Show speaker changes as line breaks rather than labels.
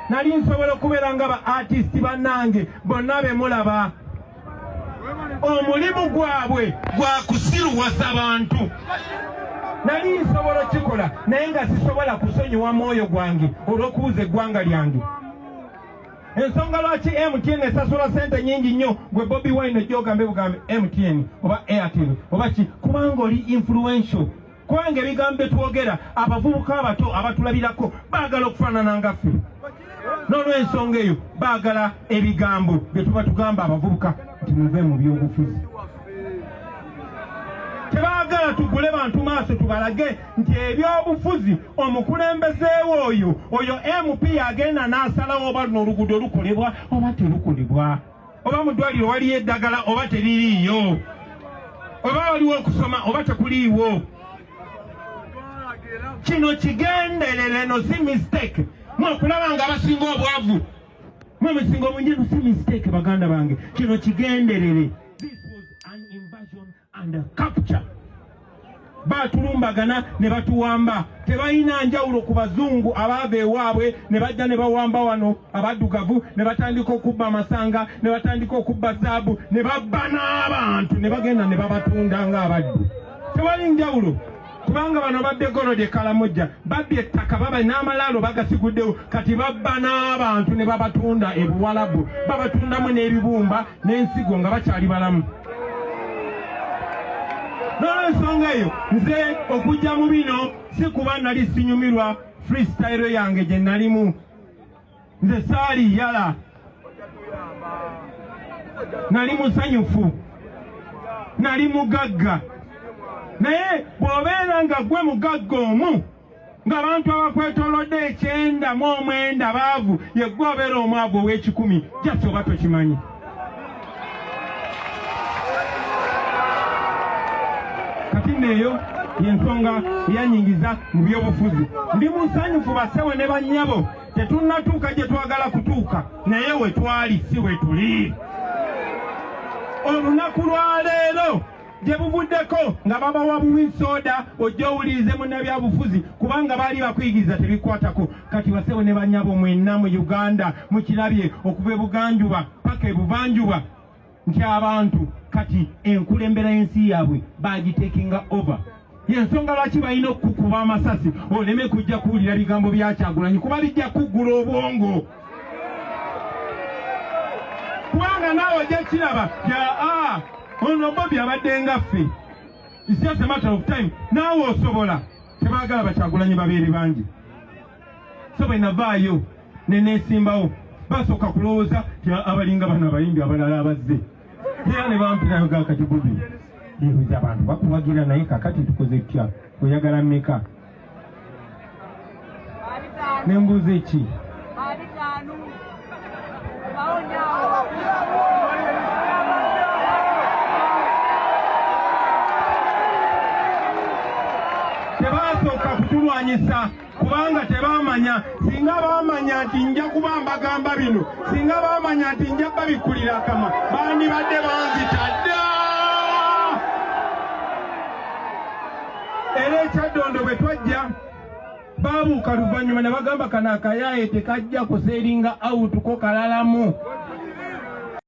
nali nsobola okubeera nga ba artist bannange bonna be mulaba. Omulimu gwabwe gwa kusiruwasa bantu. Nali nsobola kikola naye nga sisobola kusonyiwa mwoyo gwange olw'okubuza eggwanga lyange. Ensonga lwaki MTN esasula sente nyingi nnyo gwe Bobi Wine gy'ogambe bugambe MTN oba Airtel oba ki, kubanga oli influential. Kubanga ebigambo byetwogera abavubuka abato abatulabirako baagala okufaanana nga ffe. N'olw'ensonga eyo baagala ebigambo bye tuba tugamba abavubuka nti muve mu byobufuzi. Tebaagala tugule bantu maaso tubalage nti ebyobufuzi omukulembeze oyo MP agenda n'asalawo oba luno oluguudo lukolebwa oba terukolebwa, oba mu ddwaliro waliyo eddagala oba teririiyo, oba waliwo okusoma oba tekuliiwo. Kino kigenderere no si mistake. Mwakulaba nga abasinga obwavu mwe musinga obunjeru si mistake baganda bange. Kino kigenderere. This was an invasion and a capture. Batulumbagana ne batuwamba. Tebalina njawulo ku bazungu abaava ewaabwe ne bajja ne bawamba wano abaddugavu ne batandika okubba amasanga ne batandika okubba zaabu ne babba n'abantu ne bagenda ne babatunda ng'abaddu. Tewali njawulo. Kubanga bano badde Golode Kalamoja babbye ettaka baba n'amalaalo bagasiguddewo kati babba n'abantu ne babatunda ebuwalabu babatundamu n'ebibumba n'ensigo nga bakyali balamu. N'olw'ensonga eyo nze okujja mu bino si kuba nali sinyumirwa freestyle yange gye nalimu. Nze saali yala nali musanyufu nali mugagga. Naye bw'obeera nga gwe mugagga omu ng'abantu abakwetoolodde 99 baavu ye gwe obeera omwavu ow'ekikumi jasi oba tokimanyi. Kati neeyo y'ensonga eyanyingiza mu byobufuzi. Ndi musanyufu basewe ne bannyabo tetunnatuuka gye twagala kutuuka naye we twali si we tuli. Olunaku lwa leero gye buvuddeko nga babawa buwi soda ojja owulirize munnabyabufuzi kubanga baali bakuyigiriza tebikwatako. Kati basewo ne bannyabo mwenna mu Uganda mukirabye okuva ebuganjuba paka ebuvanjuba nti abantu kati enkulembera y'ensi yaabwe bagitekinga over. Yensonga lwaki balina okukuba amasasi oleme kujja kuwulira bigambo bya Kyagulanyi kuba bijja kuggula obwongo. Kubanga naawe ojja kiraba ono Bobi abadde nga ffe. It's just a matter of time. Naawe osobola. Tebaagala Bakyagulanyi babeere bangi. So bwe navaayo ne neesimbawo basooka kulowooza ti abalinga bano abayimbi abalala abazze. Era ne bampirayo ga kati Bobi. Yeebuuza abantu bakubagira naye kakati tukoze tutya? Oyagala mmeka? Ne mbuuza eki? Tebasooka kutulwanyisa kubanga tebamanya. Singa bamanya nti nja kuba mbagamba bino, singa bamanya nti nja babikulira akama bandibadde banzita dda. Era ekyaddondo bwe twajja babuuka luvannyuma ne bagamba kano akayaye tekajja kuseeringa awutuko kalalamu.